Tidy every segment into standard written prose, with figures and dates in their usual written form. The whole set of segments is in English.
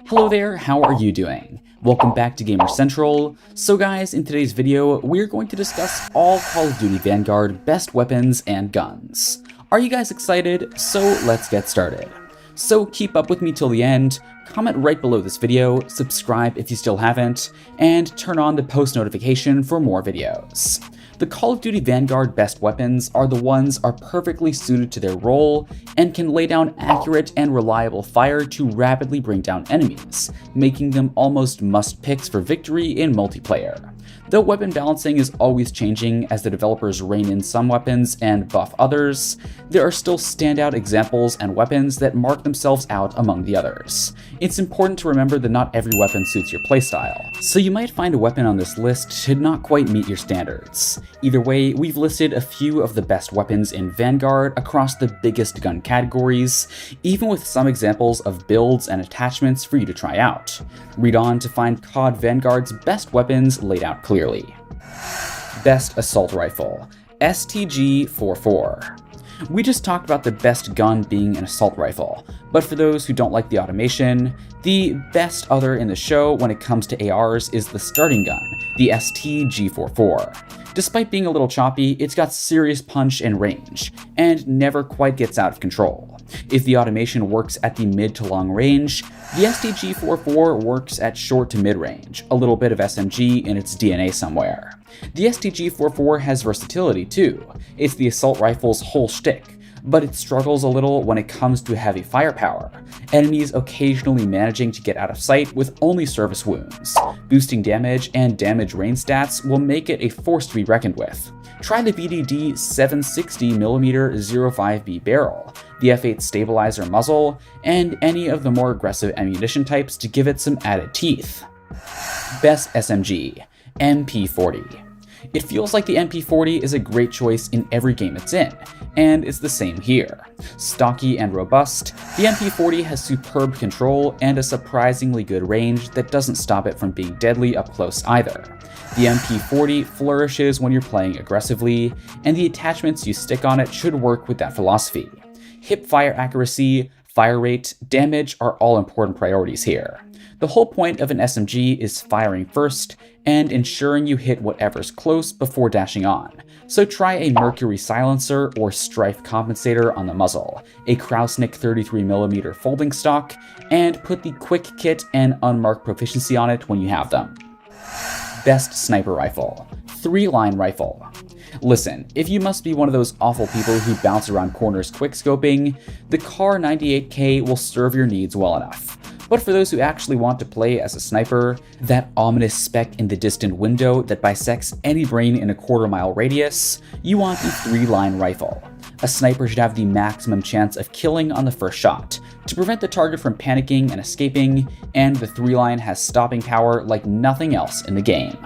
Hello there, how are you doing? Welcome back to Gamer Central. So guys, in today's video, we're going to discuss all Call of Duty Vanguard best weapons and guns. Are you guys excited? So let's get started. So keep up with me till the end, comment right below this video, subscribe if you still haven't, and turn on the post notification for more videos. The Call of Duty Vanguard best weapons are the ones are perfectly suited to their role and can lay down accurate and reliable fire to rapidly bring down enemies, making them almost must picks for victory in multiplayer. Though weapon balancing is always changing as the developers rein in some weapons and buff others, there are still standout examples and weapons that mark themselves out among the others. It's important to remember that not every weapon suits your playstyle, so you might find a weapon on this list should not quite meet your standards. Either way, we've listed a few of the best weapons in Vanguard across the biggest gun categories, even with some examples of builds and attachments for you to try out. Read on to find COD Vanguard's best weapons laid out clearly. Best Assault Rifle, STG-44. We just talked about the best gun being an assault rifle, but for those who don't like the automation, the best other in the show when it comes to ARs is the starting gun, the STG-44. Despite being a little choppy, it's got serious punch and range, and never quite gets out of control. If the automation works at the mid to long range, the STG-44 works at short to mid range, a little bit of SMG in its DNA somewhere. The STG-44 has versatility too. It's the assault rifle's whole shtick, but it struggles a little when it comes to heavy firepower, enemies occasionally managing to get out of sight with only service wounds. Boosting damage and damage range stats will make it a force to be reckoned with. Try the VDD 760mm 05B barrel, the F8 stabilizer muzzle, and any of the more aggressive ammunition types to give it some added teeth. Best SMG, MP40. It feels like the MP40 is a great choice in every game it's in, and it's the same here. Stocky and robust, the MP40 has superb control and a surprisingly good range that doesn't stop it from being deadly up close either. The MP40 flourishes when you're playing aggressively, and the attachments you stick on it should work with that philosophy. Hip fire accuracy, fire rate, damage are all important priorities here. The whole point of an SMG is firing first and ensuring you hit whatever's close before dashing on. So try a Mercury silencer or Strife compensator on the muzzle, a Krausnik 33mm folding stock, and put the quick kit and unmarked proficiency on it when you have them. Best Sniper Rifle, 3-line rifle. Listen, if you must be one of those awful people who bounce around corners quickscoping, the Kar 98K will serve your needs well enough. But for those who actually want to play as a sniper, that ominous speck in the distant window that bisects any brain in a quarter-mile radius, you want the 3-line rifle. A sniper should have the maximum chance of killing on the first shot, to prevent the target from panicking and escaping, and the 3-line has stopping power like nothing else in the game.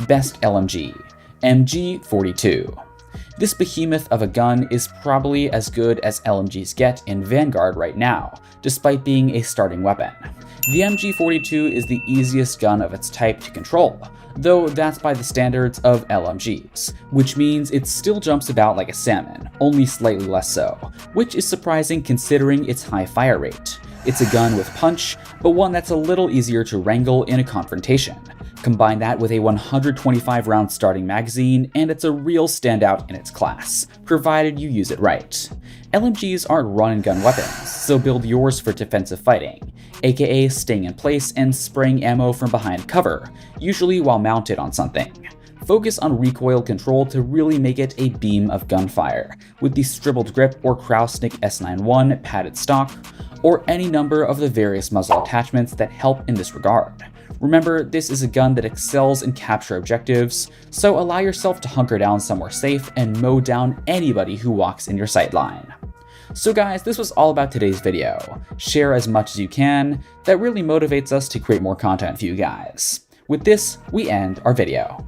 Best LMG, MG42. This behemoth of a gun is probably as good as LMGs get in Vanguard right now, despite being a starting weapon. The MG42 is the easiest gun of its type to control, though that's by the standards of LMGs, which means it still jumps about like a salmon, only slightly less so, which is surprising considering its high fire rate. It's a gun with punch, but one that's a little easier to wrangle in a confrontation. Combine that with a 125-round starting magazine, and it's a real standout in its class, provided you use it right. LMGs aren't run-and-gun weapons, so build yours for defensive fighting, aka staying in place and spraying ammo from behind cover, usually while mounted on something. Focus on recoil control to really make it a beam of gunfire, with the Stribbled Grip or Krausnik S91 padded stock, or any number of the various muzzle attachments that help in this regard. Remember, this is a gun that excels in capture objectives, so allow yourself to hunker down somewhere safe and mow down anybody who walks in your sight line. So guys, this was all about today's video. Share as much as you can, that really motivates us to create more content for you guys. With this, we end our video.